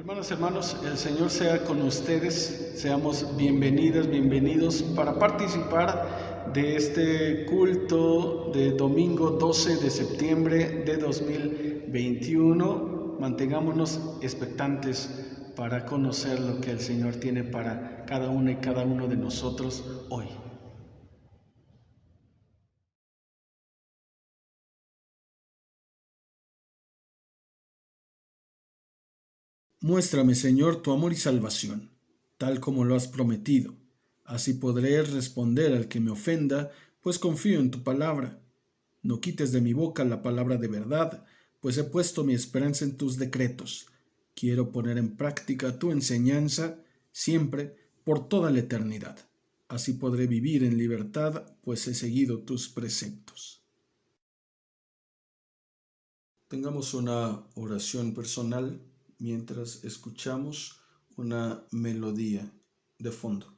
Hermanas, hermanos, el Señor sea con ustedes. Seamos bienvenidas, bienvenidos para participar de este culto de domingo 12 de septiembre de 2021. Mantengámonos expectantes para conocer lo que el Señor tiene para cada una y cada uno de nosotros hoy. Muéstrame, Señor, tu amor y salvación, tal como lo has prometido. Así podré responder al que me ofenda, pues confío en tu palabra. No quites de mi boca la palabra de verdad, pues he puesto mi esperanza en tus decretos. Quiero poner en práctica tu enseñanza, siempre, por toda la eternidad. Así podré vivir en libertad, pues he seguido tus preceptos. Tengamos una oración personal mientras escuchamos una melodía de fondo.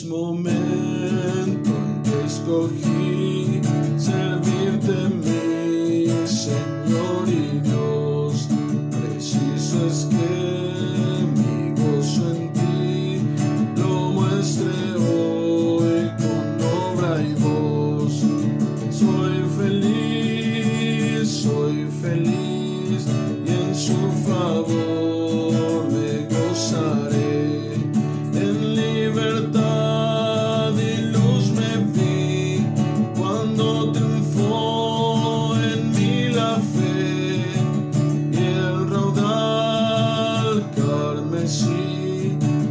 Momento en que escogí servirte, mi Señor y Dios. Preciso es que mi gozo en ti lo muestre hoy con obra y voz. Soy feliz y en su favor me gozaré en libertad.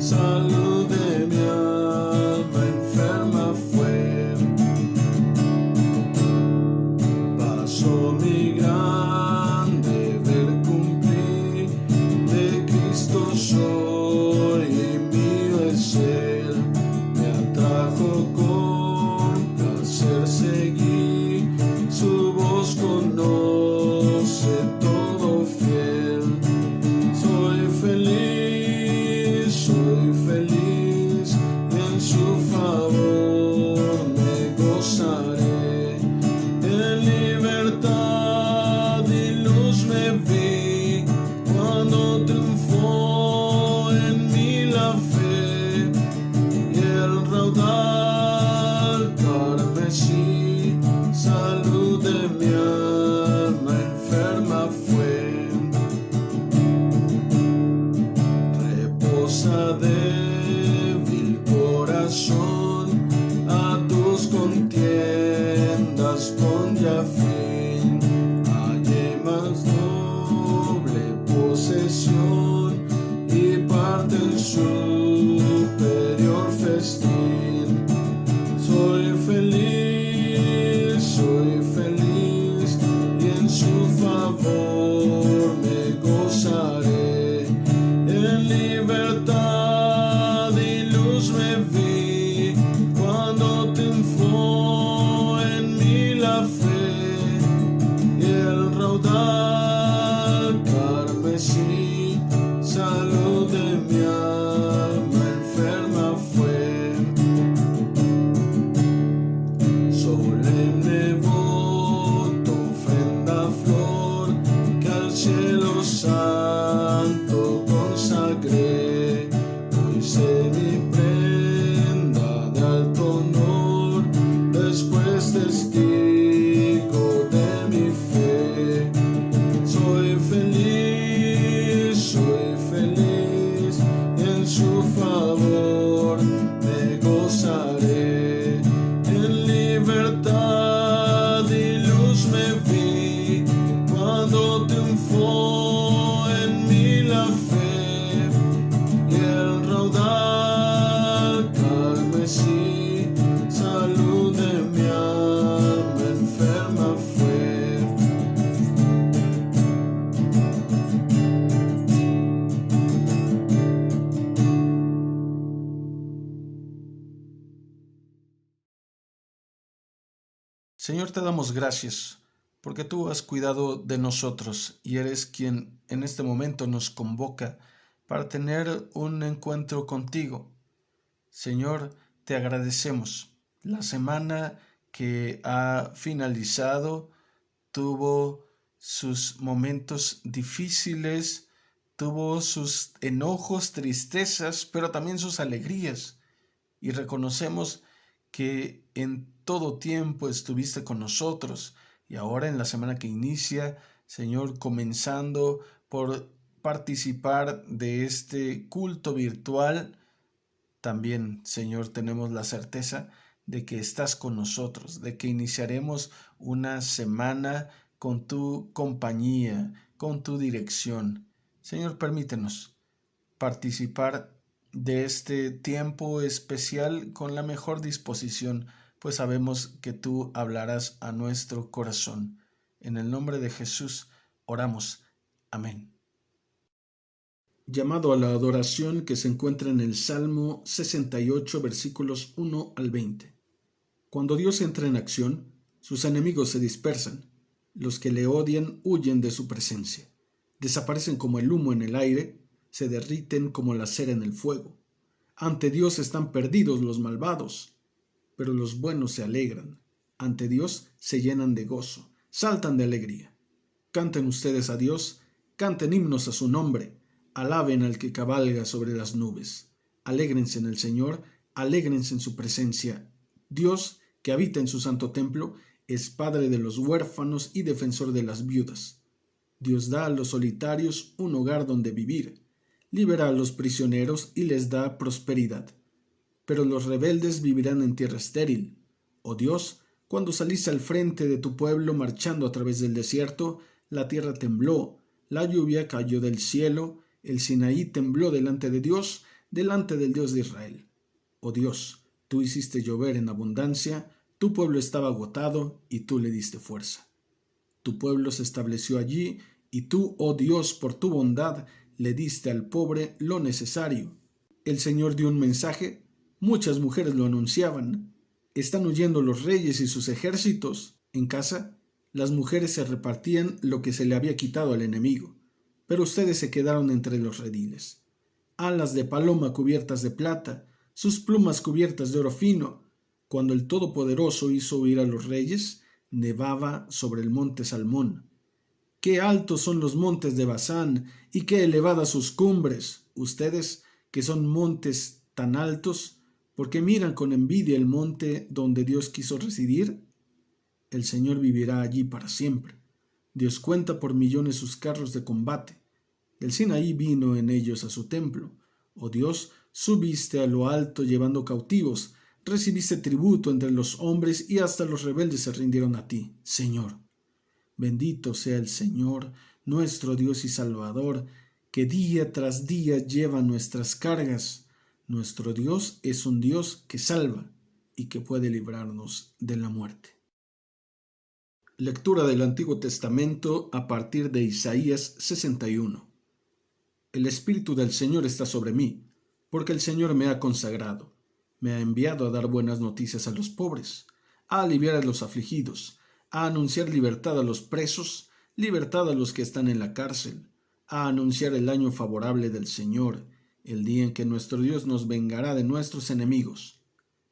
Salud de mi alma enferma fue, pasó mi gran deber cumplir, de Cristo soy y mío es Él, me atrajo con placer seguir, su voz conoce todo fiel, soy feliz y en su favor me gozaré. En libertad y luz me vi cuando triunfó en mí la fe y el raudal carmesí, salud de mi alma enferma fue. Débil corazón, a tus contiendas pon ya fin, hallé más doble posesión y parte en superior festín. mi prenda de alto honor, después testigo de mi fe. Soy feliz y en su favor me gozaré. En libertad y luz me vi cuando triunfó en mí la fe, y el raudal carmesí salud de mi alma enferma fue. Señor, te damos gracias porque tú has cuidado de nosotros y eres quien en este momento nos convoca para tener un encuentro contigo. Señor, te agradecemos. La semana que ha finalizado tuvo sus momentos difíciles, tuvo sus enojos, tristezas, pero también sus alegrías. Y reconocemos que en todo tiempo estuviste con nosotros. Y ahora en la semana que inicia, Señor, comenzando por participar de este culto virtual, también, Señor, tenemos la certeza de que estás con nosotros, de que iniciaremos una semana con tu compañía, con tu dirección. Señor, permítenos participar de este tiempo especial con la mejor disposición, pues sabemos que tú hablarás a nuestro corazón. En el nombre de Jesús oramos. Amén. Llamado a la adoración que se encuentra en el Salmo 68, versículos 1 al 20. Cuando Dios entra en acción, sus enemigos se dispersan. Los que le odian huyen de su presencia. Desaparecen como el humo en el aire, se derriten como la cera en el fuego. Ante Dios están perdidos los malvados, pero los buenos se alegran. Ante Dios se llenan de gozo, saltan de alegría. Canten ustedes a Dios, canten himnos a su nombre, alaben al que cabalga sobre las nubes. Alégrense en el Señor, alégrense en su presencia. Dios, que habita en su santo templo, es padre de los huérfanos y defensor de las viudas. Dios da a los solitarios un hogar donde vivir, libera a los prisioneros y les da prosperidad. Pero los rebeldes vivirán en tierra estéril. Oh Dios, cuando saliste al frente de tu pueblo marchando a través del desierto, la tierra tembló, la lluvia cayó del cielo, el Sinaí tembló delante de Dios, delante del Dios de Israel. Oh Dios, tú hiciste llover en abundancia, tu pueblo estaba agotado y tú le diste fuerza. Tu pueblo se estableció allí y tú, oh Dios, por tu bondad, le diste al pobre lo necesario. El Señor dio un mensaje, muchas mujeres lo anunciaban. Están huyendo los reyes y sus ejércitos. En casa, las mujeres se repartían lo que se le había quitado al enemigo, pero ustedes se quedaron entre los rediles. Alas de paloma cubiertas de plata, sus plumas cubiertas de oro fino. Cuando el Todopoderoso hizo huir a los reyes, nevaba sobre el monte Salmón. Qué altos son los montes de Basán y qué elevadas sus cumbres. Ustedes, que son montes tan altos, ¿por qué miran con envidia el monte donde Dios quiso residir? El Señor vivirá allí para siempre. Dios cuenta por millones sus carros de combate. Del Sinaí vino en ellos a su templo. Oh Dios, subiste a lo alto llevando cautivos, recibiste tributo entre los hombres y hasta los rebeldes se rindieron a ti, Señor. Bendito sea el Señor, nuestro Dios y Salvador, que día tras día lleva nuestras cargas. Nuestro Dios es un Dios que salva y que puede librarnos de la muerte. Lectura del Antiguo Testamento a partir de Isaías 61. El Espíritu del Señor está sobre mí, porque el Señor me ha consagrado. Me ha enviado a dar buenas noticias a los pobres, a aliviar a los afligidos, a anunciar libertad a los presos, libertad a los que están en la cárcel, a anunciar el año favorable del Señor, el día en que nuestro Dios nos vengará de nuestros enemigos.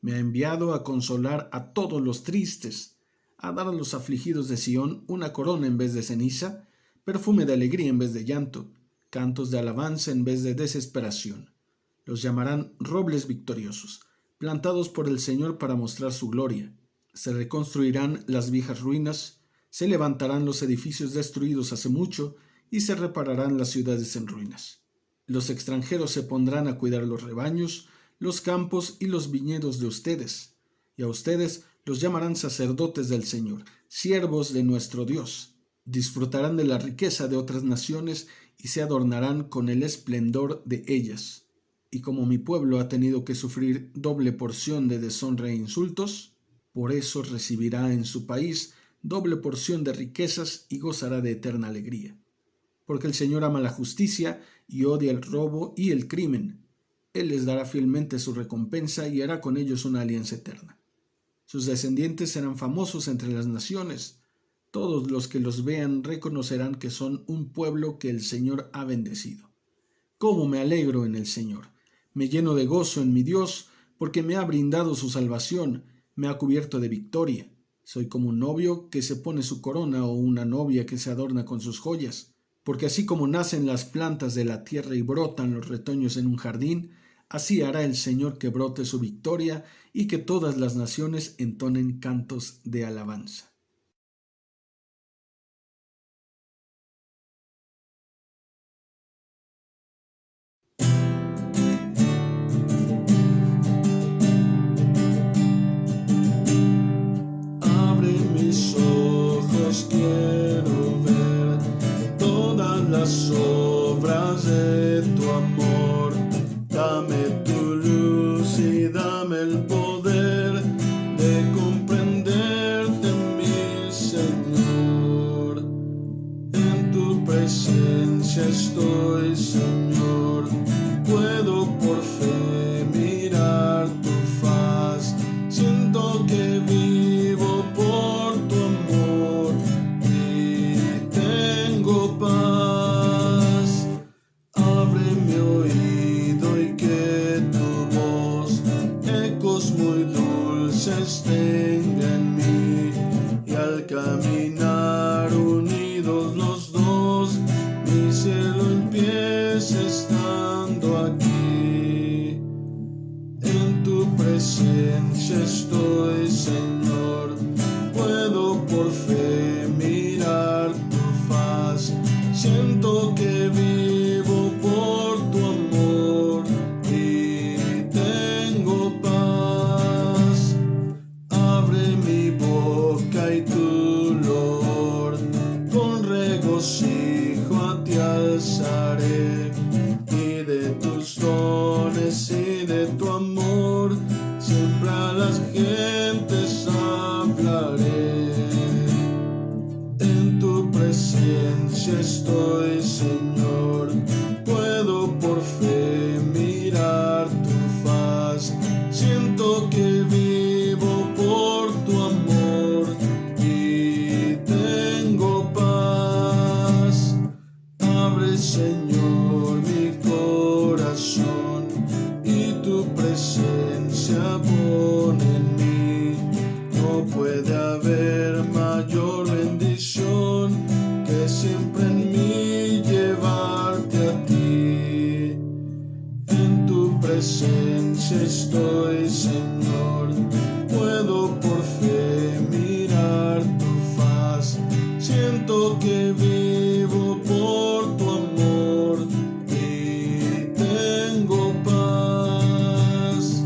Me ha enviado a consolar a todos los tristes, a dar a los afligidos de Sión una corona en vez de ceniza, perfume de alegría en vez de llanto, cantos de alabanza en vez de desesperación. Los llamarán robles victoriosos, plantados por el Señor para mostrar su gloria. Se reconstruirán las viejas ruinas, se levantarán los edificios destruidos hace mucho y se repararán las ciudades en ruinas. Los extranjeros se pondrán a cuidar los rebaños, los campos y los viñedos de ustedes, y a ustedes los llamarán sacerdotes del Señor, siervos de nuestro Dios. Disfrutarán de la riqueza de otras naciones y se adornarán con el esplendor de ellas. Y como mi pueblo ha tenido que sufrir doble porción de deshonra e insultos, por eso recibirá en su país doble porción de riquezas y gozará de eterna alegría. Porque el Señor ama la justicia y odia el robo y el crimen. Él les dará fielmente su recompensa y hará con ellos una alianza eterna. Sus descendientes serán famosos entre las naciones. Todos los que los vean reconocerán que son un pueblo que el Señor ha bendecido. ¡Cómo me alegro en el Señor! Me lleno de gozo en mi Dios, porque me ha brindado su salvación, me ha cubierto de victoria. Soy como un novio que se pone su corona o una novia que se adorna con sus joyas. Porque así como nacen las plantas de la tierra y brotan los retoños en un jardín, así hará el Señor que brote su victoria y que todas las naciones entonen cantos de alabanza. Abre mis ojos, quiero ver todas las obras de tu amor. Dame tu luz y dame el poder de comprenderte, mi Señor. En tu presencia estoy, Señor. Puedo por fe mirar tu faz. Siento que vivo por tu amor y tengo paz. Abre mi oído y que tu voz ecos muy dulces tenga en mí. Y al caminar unidos los dos, mi cielo empieza estando aquí. En tu presencia estoy, Señor. Puedo por fe mirar tu faz. Siento que vivo por tu amor y tengo paz. Abre mi boca y tu loor, con regocijo a ti alzaré. Y de tus dones y de tu amor siempre a las gentes hablaré. En tu presencia estoy, Señor. Puedo por fe mirar tu faz. Siento que vivo por tu amor y tengo paz. Abre, Señor, mi corazón y tu presencia pone en mí. No puede haber mayor bendición que siempre en mí llevarte a ti. En tu presencia estoy, Señor. Puedo por fe mirar tu faz. Siento que vivo por tu amor y tengo paz.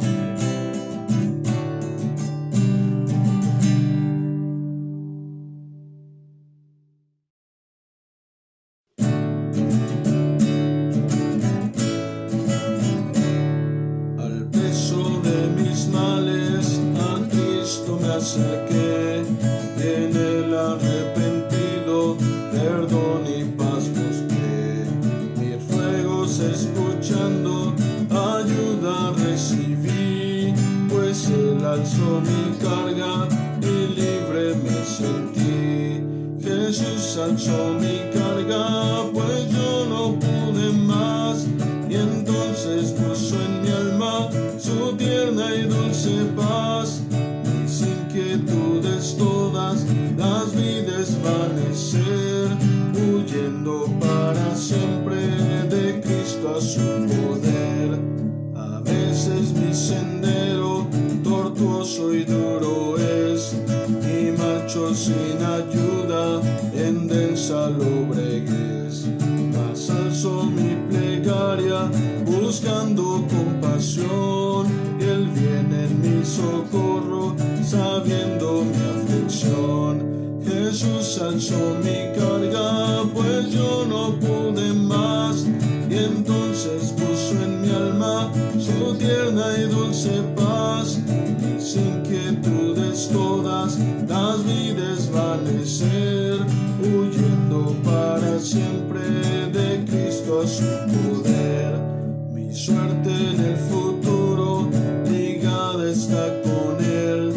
Al peso de mis males a Cristo me acerqué. En el arrepentido perdón y paz busqué. Mis ruegos escuchando ayuda recibí, pues Él alzó mi carga y libre me sentí. Jesús alzó mi carga, pues yo no pude más, y entonces puso en mi alma su tierna y dulce paz. Mis inquietudes todas las vi desvanecer, huyendo para siempre de Cristo a su poder. socorro, sabiendo mi aflicción. Jesús alzó mi carga, pues yo no pude más, y entonces puso en mi alma su tierna y dulce paz. Mis inquietudes todas las vi desvanecer, huyendo para siempre de Cristo a su poder. Mi suerte en el futuro ligada está con Él,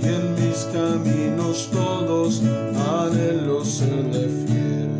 y en mis caminos todos anhelo serle fiel.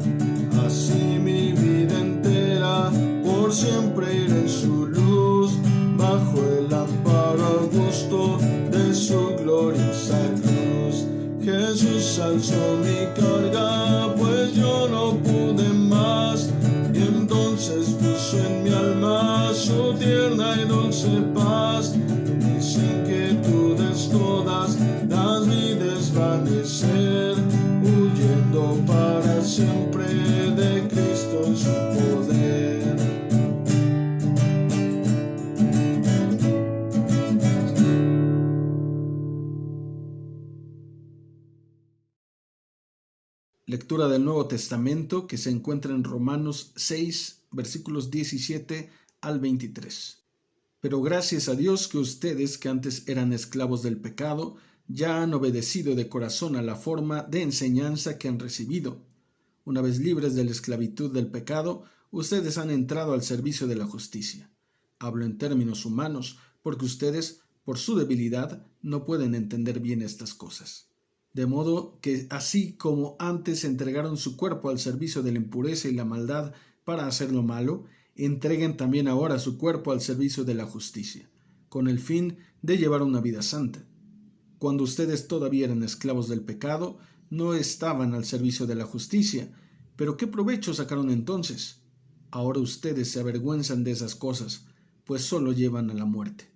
Así mi vida entera por siempre iré en su luz, bajo el amparo augusto de su gloriosa cruz. Jesús alzó mi carga, pues yo no pude más, y entonces puso en mi alma su tierna y dulce paz. Mis inquietudes todas las vi desvanecer, huyendo para siempre de Cristo y su poder. Lectura del Nuevo Testamento que se encuentra en Romanos 6, versículos 17 al 23. Pero gracias a Dios que ustedes, que antes eran esclavos del pecado, ya han obedecido de corazón a la forma de enseñanza que han recibido. Una vez libres de la esclavitud del pecado, ustedes han entrado al servicio de la justicia. Hablo en términos humanos, porque ustedes, por su debilidad, no pueden entender bien estas cosas. De modo que, así como antes entregaron su cuerpo al servicio de la impureza y la maldad para hacer lo malo, entreguen también ahora su cuerpo al servicio de la justicia, con el fin de llevar una vida santa. Cuando ustedes todavía eran esclavos del pecado, no estaban al servicio de la justicia, pero ¿qué provecho sacaron entonces? Ahora ustedes se avergüenzan de esas cosas, pues solo llevan a la muerte.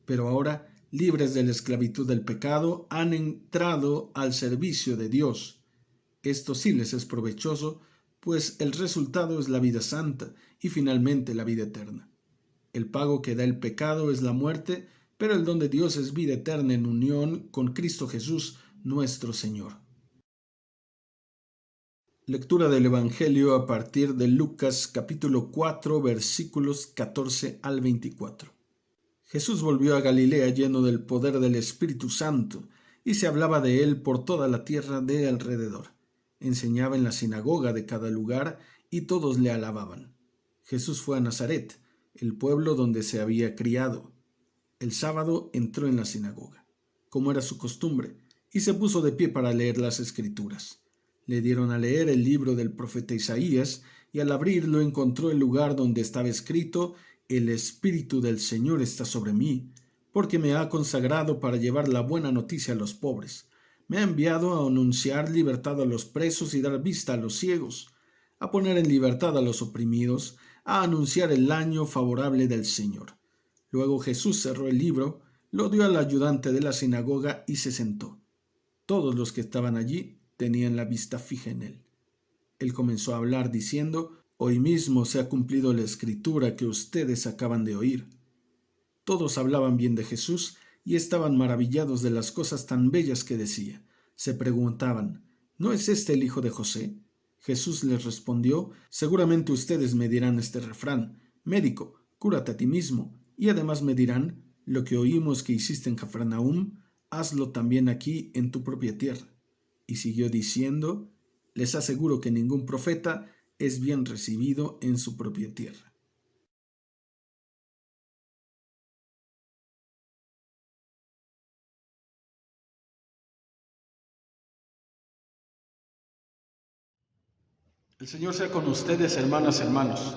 Pero ahora, libres de la esclavitud del pecado, han entrado al servicio de Dios. Esto sí les es provechoso, pues el resultado es la vida santa y finalmente la vida eterna. El pago que da el pecado es la muerte, pero el don de Dios es vida eterna en unión con Cristo Jesús, nuestro Señor. Lectura del Evangelio a partir de Lucas capítulo 4 versículos 14 al 24. Jesús volvió a Galilea lleno del poder del Espíritu Santo, y se hablaba de él por toda la tierra de alrededor. Enseñaba en la sinagoga de cada lugar, y todos le alababan. Jesús fue a Nazaret, el pueblo donde se había criado. El sábado entró en la sinagoga, como era su costumbre, y se puso de pie para leer las Escrituras. Le dieron a leer el libro del profeta Isaías, y al abrirlo encontró el lugar donde estaba escrito: El Espíritu del Señor está sobre mí, porque me ha consagrado para llevar la buena noticia a los pobres. Me ha enviado a anunciar libertad a los presos y dar vista a los ciegos, a poner en libertad a los oprimidos, a anunciar el año favorable del Señor. Luego Jesús cerró el libro, lo dio al ayudante de la sinagoga y se sentó. Todos los que estaban allí tenían la vista fija en él. Él comenzó a hablar diciendo: Hoy mismo se ha cumplido la escritura que ustedes acaban de oír. Todos hablaban bien de Jesús y estaban maravillados de las cosas tan bellas que decía. Se preguntaban: ¿no es este el hijo de José? Jesús les respondió: seguramente ustedes me dirán este refrán: médico, cúrate a ti mismo. Y además me dirán: lo que oímos que hiciste en Cafarnaúm, hazlo también aquí en tu propia tierra. Y siguió diciendo: les aseguro que ningún profeta es bien recibido en su propia tierra. El Señor sea con ustedes, hermanas y hermanos.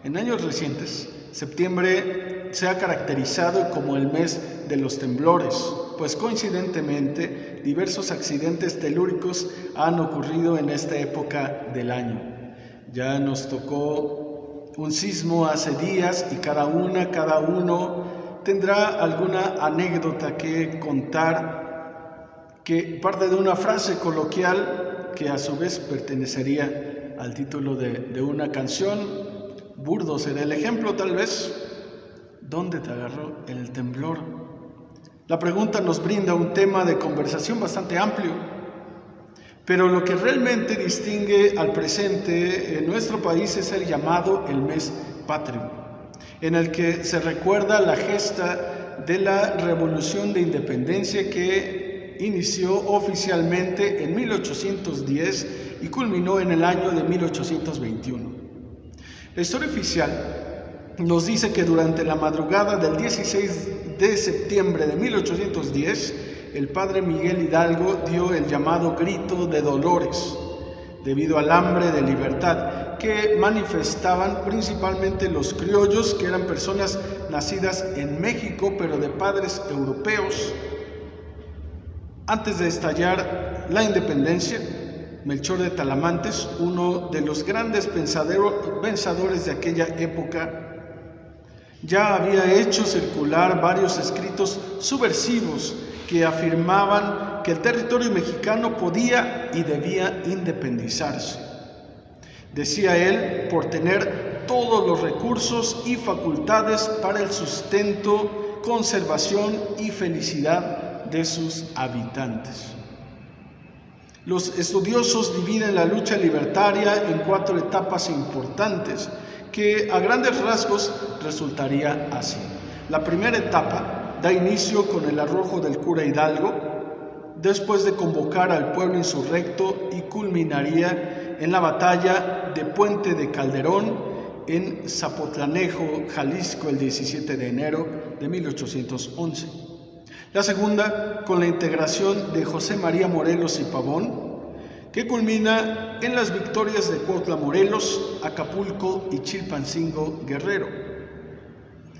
En años recientes, septiembre se ha caracterizado como el mes de los temblores, pues coincidentemente diversos accidentes telúricos han ocurrido en esta época del año. Ya nos tocó un sismo hace días y cada uno tendrá alguna anécdota que contar, que parte de una frase coloquial que a su vez pertenecería al título de una canción. Burdo será el ejemplo, tal vez. ¿Dónde te agarró el temblor? La pregunta nos brinda un tema de conversación bastante amplio, pero lo que realmente distingue al presente en nuestro país es el llamado el mes patrio, en el que se recuerda la gesta de la Revolución de Independencia que inició oficialmente en 1810 y culminó en el año de 1821. La historia oficial nos dice que durante la madrugada del 16 de septiembre de 1810, el padre Miguel Hidalgo dio el llamado grito de dolores, debido al hambre de libertad que manifestaban principalmente los criollos, que eran personas nacidas en México, pero de padres europeos. Antes de estallar la independencia, Melchor de Talamantes, uno de los grandes pensadores de aquella época, ya había hecho circular varios escritos subversivos que afirmaban que el territorio mexicano podía y debía independizarse. Decía él, por tener todos los recursos y facultades para el sustento, conservación y felicidad de sus habitantes. Los estudiosos dividen la lucha libertaria en 4 etapas importantes, que a grandes rasgos resultaría así. La primera etapa da inicio con el arrojo del cura Hidalgo, después de convocar al pueblo insurrecto, y culminaría en la batalla de Puente de Calderón en Zapotlanejo, Jalisco, el 17 de enero de 1811. La segunda, con la integración de José María Morelos y Pavón, que culmina en las victorias de Cuautla Morelos, Acapulco y Chilpancingo Guerrero.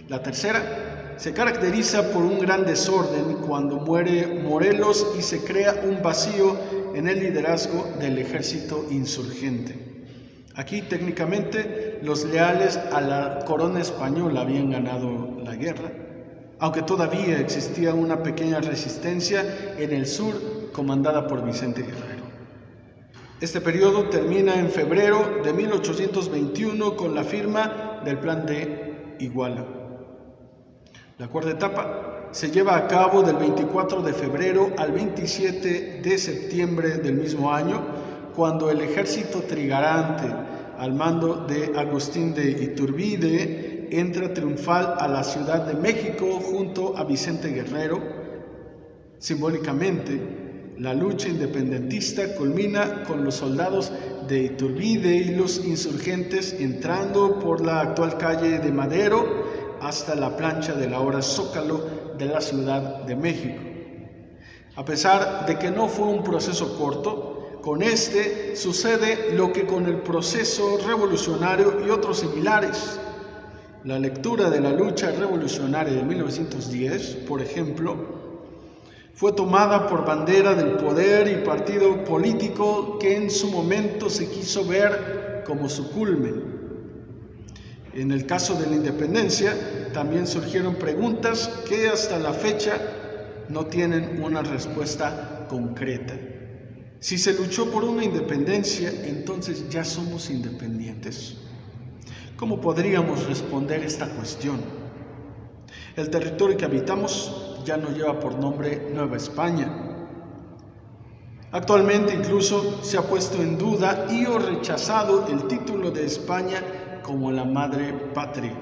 La tercera se caracteriza por un gran desorden cuando muere Morelos y se crea un vacío en el liderazgo del ejército insurgente. Aquí técnicamente los leales a la corona española habían ganado la guerra, aunque todavía existía una pequeña resistencia en el sur comandada por Vicente Guerrero. Este periodo termina en febrero de 1821 con la firma del Plan de Iguala. La cuarta etapa se lleva a cabo del 24 de febrero al 27 de septiembre del mismo año, cuando el ejército trigarante, al mando de Agustín de Iturbide, entra triunfal a la Ciudad de México junto a Vicente Guerrero. Simbólicamente, la lucha independentista culmina con los soldados de Iturbide y los insurgentes entrando por la actual calle de Madero hasta la plancha del ahora Zócalo de la Ciudad de México. A pesar de que no fue un proceso corto, con este sucede lo que con el proceso revolucionario y otros similares. La lectura de la lucha revolucionaria de 1910, por ejemplo, fue tomada por bandera del poder y partido político que en su momento se quiso ver como su culmen. En el caso de la independencia, también surgieron preguntas que hasta la fecha no tienen una respuesta concreta. Si se luchó por una independencia, entonces ya somos independientes. ¿Cómo podríamos responder esta cuestión? El territorio que habitamos ya no lleva por nombre Nueva España. Actualmente incluso se ha puesto en duda y o rechazado el título de España como la madre patria.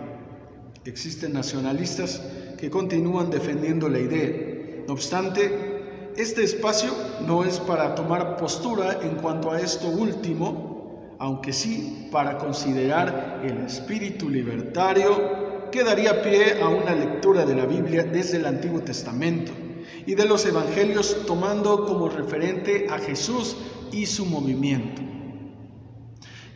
Existen nacionalistas que continúan defendiendo la idea. No obstante, este espacio no es para tomar postura en cuanto a esto último, aunque sí para considerar el espíritu libertario que daría pie a una lectura de la Biblia desde el Antiguo Testamento y de los Evangelios, tomando como referente a Jesús y su movimiento.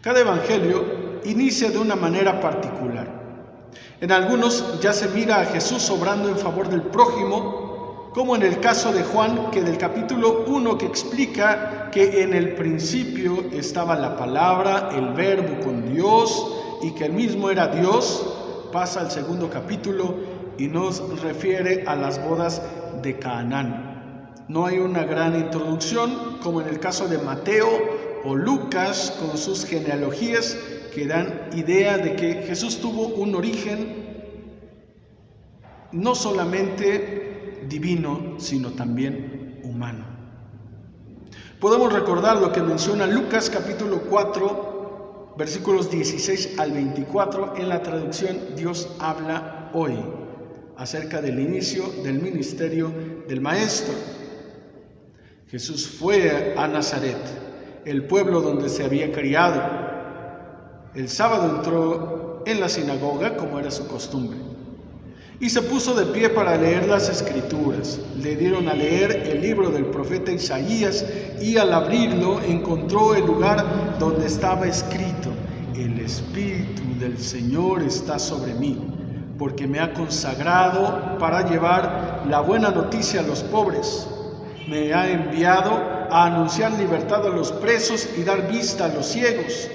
Cada Evangelio inicia de una manera particular. En algunos ya se mira a Jesús obrando en favor del prójimo, como en el caso de Juan, que del capítulo 1 que explica que en el principio estaba la palabra, el verbo con Dios, y que el mismo era Dios, pasa al segundo capítulo y nos refiere a las bodas de Canaán. No hay una gran introducción, como en el caso de Mateo o Lucas, con sus genealogías que dan idea de que Jesús tuvo un origen no solamente divino, sino también humano. Podemos recordar lo que menciona Lucas capítulo 4, versículos 16 al 24 en la traducción Dios habla hoy, acerca del inicio del ministerio del Maestro. Jesús fue a Nazaret, el pueblo donde se había criado. El sábado entró en la sinagoga, como era su costumbre, y se puso de pie para leer las Escrituras. Le dieron a leer el libro del profeta Isaías, y al abrirlo encontró el lugar donde estaba escrito: El Espíritu del Señor está sobre mí, porque me ha consagrado para llevar la buena noticia a los pobres. Me ha enviado a anunciar libertad a los presos y dar vista a los ciegos,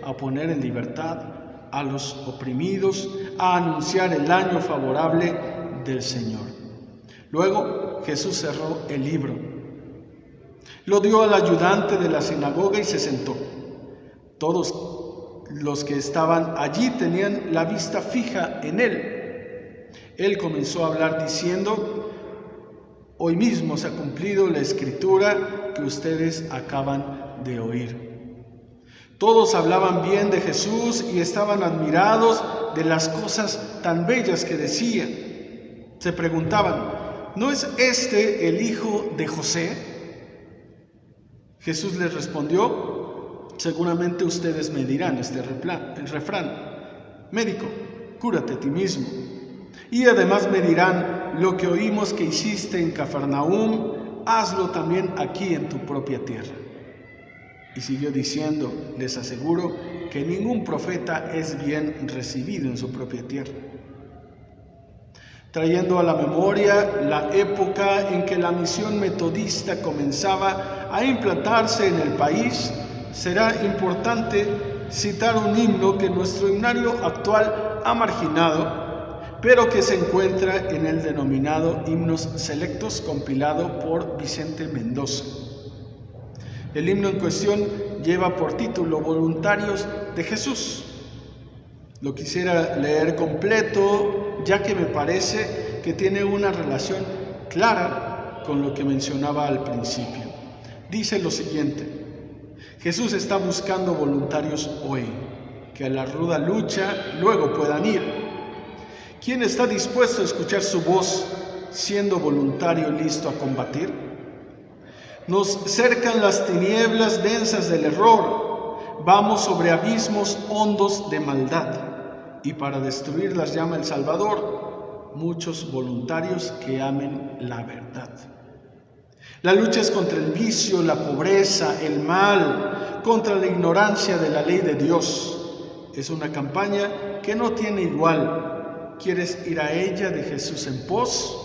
a poner en libertad a los oprimidos, a anunciar el año favorable del Señor. Luego Jesús cerró el libro, lo dio al ayudante de la sinagoga y se sentó. Todos los que estaban allí tenían la vista fija en él. Él comenzó a hablar diciendo: Hoy mismo se ha cumplido la escritura que ustedes acaban de oír. Todos hablaban bien de Jesús y estaban admirados de las cosas tan bellas que decía. Se preguntaban: ¿no es este el hijo de José? Jesús les respondió: seguramente ustedes me dirán el refrán: médico, cúrate a ti mismo. Y además me dirán: lo que oímos que hiciste en Cafarnaúm, hazlo también aquí en tu propia tierra. Y siguió diciendo: les aseguro que ningún profeta es bien recibido en su propia tierra. Trayendo a la memoria la época en que la misión metodista comenzaba a implantarse en el país, será importante citar un himno que nuestro himnario actual ha marginado, pero que se encuentra en el denominado Himnos Selectos, compilado por Vicente Mendoza. El himno en cuestión lleva por título Voluntarios de Jesús. Lo quisiera leer completo, ya que me parece que tiene una relación clara con lo que mencionaba al principio. Dice lo siguiente: Jesús está buscando voluntarios hoy, que a la ruda lucha luego puedan ir. ¿Quién está dispuesto a escuchar su voz, siendo voluntario listo a combatir? Nos cercan las tinieblas densas del error, vamos sobre abismos hondos de maldad, y para destruirlas llama el Salvador muchos voluntarios que amen la verdad. La lucha es contra el vicio, la pobreza, el mal, contra la ignorancia de la ley de Dios. Es una campaña que no tiene igual. ¿Quieres ir a ella de Jesús en pos?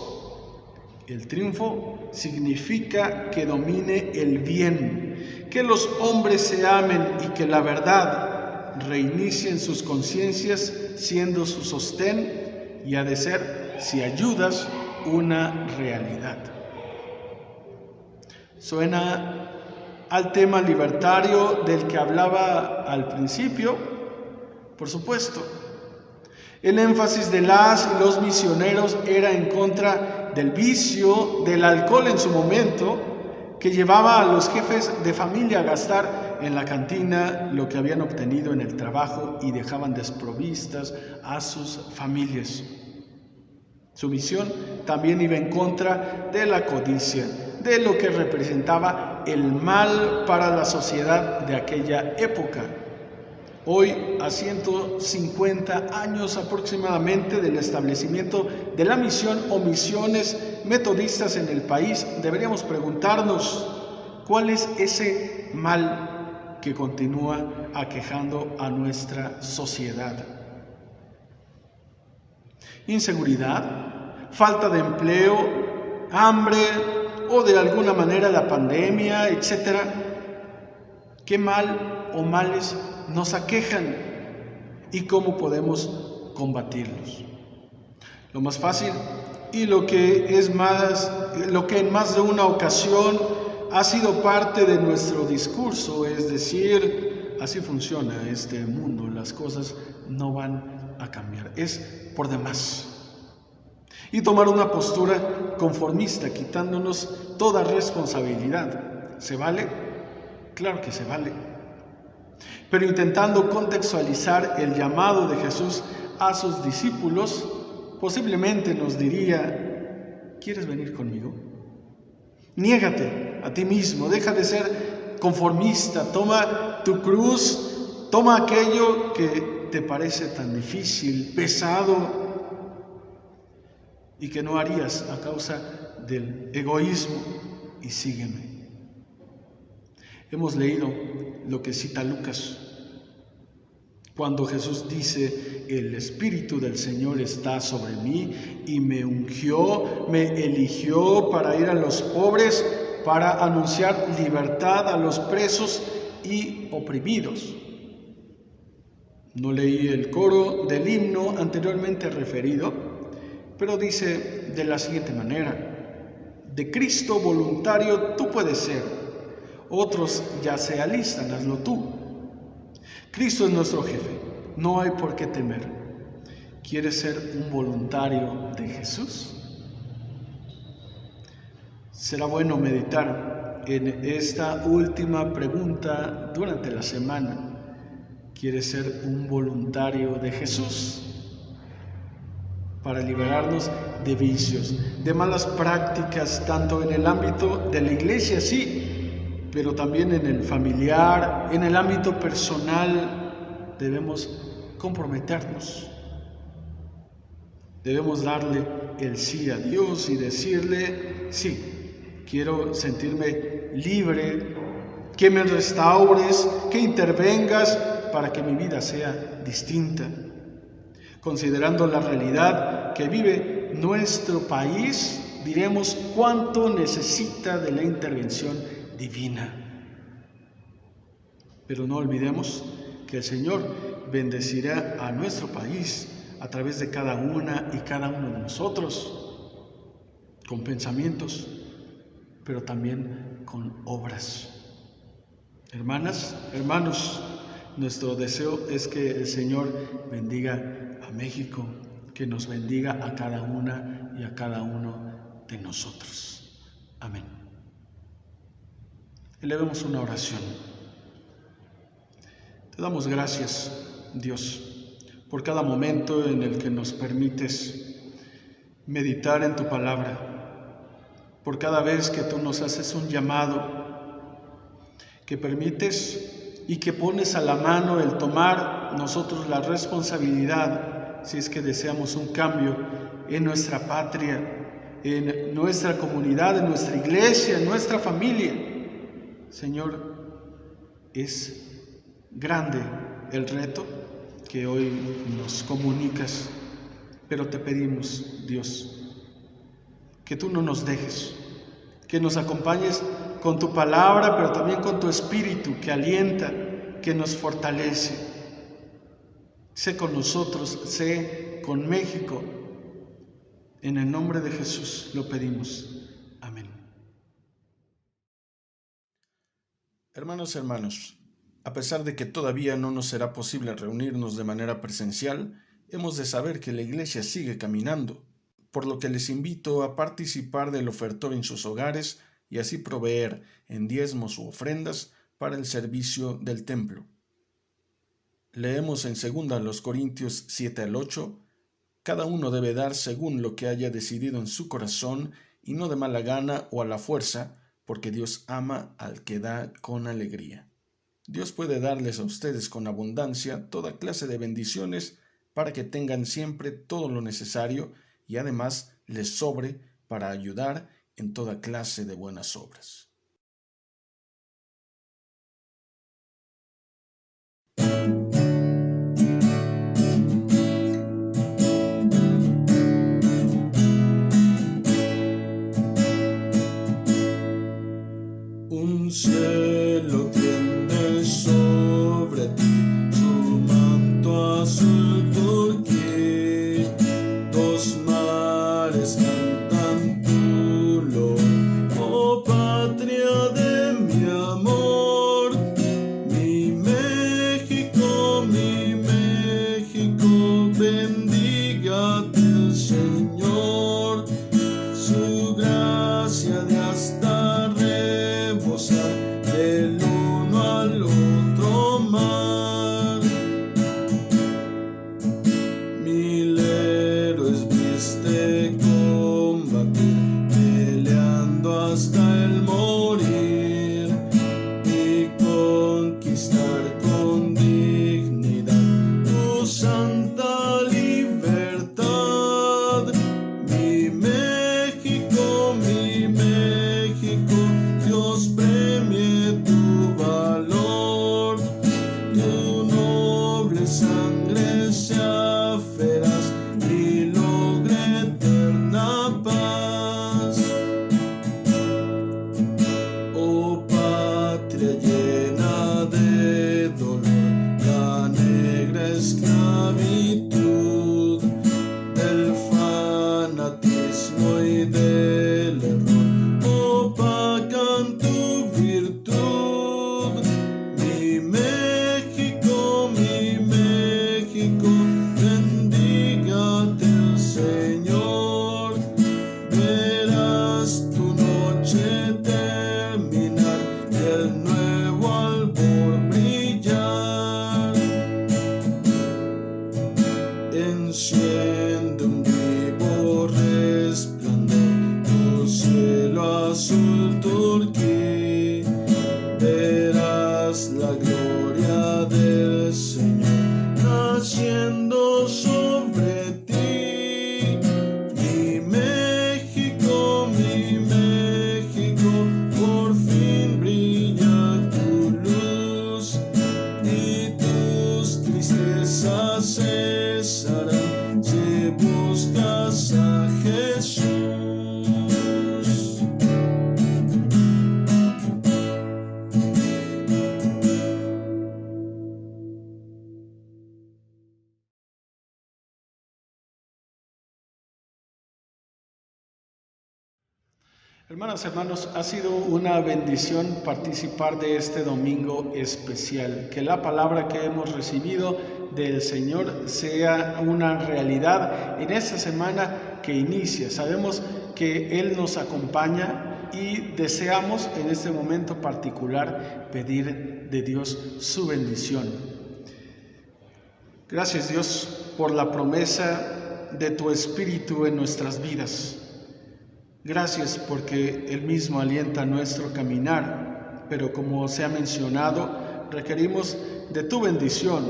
El triunfo significa que domine el bien, que los hombres se amen y que la verdad reinicie en sus conciencias, siendo su sostén y ha de ser, si ayudas, una realidad. Suena al tema libertario del que hablaba al principio, por supuesto. El énfasis de las y los misioneros era en contra del vicio del alcohol en su momento, que llevaba a los jefes de familia a gastar en la cantina lo que habían obtenido en el trabajo y dejaban desprovistas a sus familias. Su misión también iba en contra de la codicia, de lo que representaba el mal para la sociedad de aquella época. Hoy, a 150 años aproximadamente del establecimiento de la misión o misiones metodistas en el país, deberíamos preguntarnos: ¿cuál es ese mal que continúa aquejando a nuestra sociedad? ¿Inseguridad? ¿Falta de empleo? ¿Hambre? ¿O de alguna manera la pandemia, etcétera? ¿Qué mal o males nos aquejan y cómo podemos combatirlos? Lo más fácil y lo que en más de una ocasión ha sido parte de nuestro discurso, es decir, así funciona este mundo, las cosas no van a cambiar, es por demás. y tomar una postura conformista, quitándonos toda responsabilidad. ¿Se vale? Claro que se vale. Pero intentando contextualizar el llamado de Jesús a sus discípulos, posiblemente nos diría: ¿quieres venir conmigo? Niégate a ti mismo, deja de ser conformista, toma tu cruz, toma aquello que te parece tan difícil, pesado, y que no harías a causa del egoísmo, y sígueme. Hemos leído lo que cita Lucas, cuando Jesús dice: el Espíritu del Señor está sobre mí y me ungió, me eligió para ir a los pobres, para anunciar libertad a los presos y oprimidos. No leí el coro del himno anteriormente referido, pero dice de la siguiente manera: de Cristo voluntario tú puedes ser, otros ya se alistan, hazlo tú. Cristo es nuestro jefe, no hay por qué temer. ¿Quieres ser un voluntario de Jesús? Será bueno meditar en esta última pregunta durante la semana. ¿Quieres ser un voluntario de Jesús? Para liberarnos de vicios, de malas prácticas, tanto en el ámbito de la iglesia, sí, pero también en el familiar, en el ámbito personal. Debemos comprometernos. Debemos darle el sí a Dios y decirle: sí, quiero sentirme libre, que me restaures, que intervengas para que mi vida sea distinta. Considerando la realidad que vive nuestro país, diremos cuánto necesita de la intervención divina. Pero no olvidemos que el Señor bendecirá a nuestro país a través de cada una y cada uno de nosotros, con pensamientos, pero también con obras. Hermanas, hermanos, nuestro deseo es que el Señor bendiga a México, que nos bendiga a cada una y a cada uno de nosotros. Amén. Elevemos una oración. Te damos gracias, Dios, por cada momento en el que nos permites meditar en tu palabra, por cada vez que tú nos haces un llamado, que permites y que pones a la mano el tomar nosotros la responsabilidad, si es que deseamos un cambio en nuestra patria, en nuestra comunidad, en nuestra iglesia, en nuestra familia. Señor, es grande el reto que hoy nos comunicas, pero te pedimos, Dios, que tú no nos dejes, que nos acompañes con tu palabra, pero también con tu espíritu que alienta, que nos fortalece. Sé con nosotros, sé con México. En el nombre de Jesús lo pedimos. Amén. Hermanos, a pesar de que todavía no nos será posible reunirnos de manera presencial, hemos de saber que la iglesia sigue caminando, por lo que les invito a participar del ofertorio en sus hogares y así proveer en diezmos u ofrendas para el servicio del templo. Leemos en 2 Corintios 7 al 8, cada uno debe dar según lo que haya decidido en su corazón y no de mala gana o a la fuerza, porque Dios ama al que da con alegría. Dios puede darles a ustedes con abundancia toda clase de bendiciones para que tengan siempre todo lo necesario y además les sobre para ayudar en toda clase de buenas obras. Un cielo tiende sobre ti su manto azul turquí, dos mares cantan tu loor, oh patria de mi amor, mi México azul turquí, verás la gloria del Señor naciendo sobre ti. Mi México, por fin brilla tu luz y tus tristezas cesarán si buscas a Jesús. Hermanas, hermanos, ha sido una bendición participar de este domingo especial. Que la palabra que hemos recibido del Señor sea una realidad en esta semana que inicia. Sabemos que Él nos acompaña y deseamos en este momento particular pedir de Dios su bendición. Gracias, Dios, por la promesa de tu Espíritu en nuestras vidas. Gracias porque Él mismo alienta nuestro caminar, pero como se ha mencionado, requerimos de tu bendición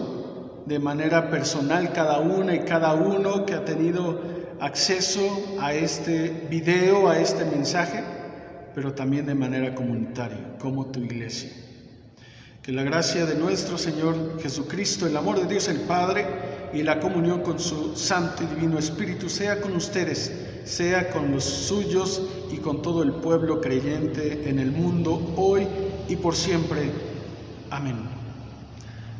de manera personal cada una y cada uno que ha tenido acceso a este video, a este mensaje, pero también de manera comunitaria, como tu iglesia. Que la gracia de nuestro Señor Jesucristo, el amor de Dios el Padre y la comunión con su Santo y Divino Espíritu sea con ustedes, sea con los suyos y con todo el pueblo creyente en el mundo, hoy y por siempre. Amén.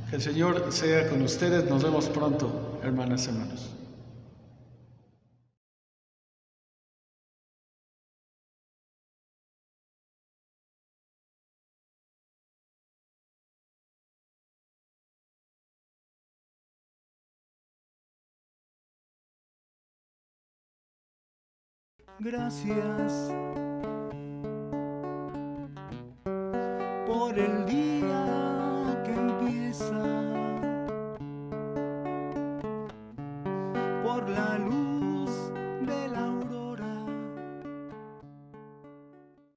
Que el Señor sea con ustedes. Nos vemos pronto, hermanas y hermanos. Gracias por el día que empieza, por la luz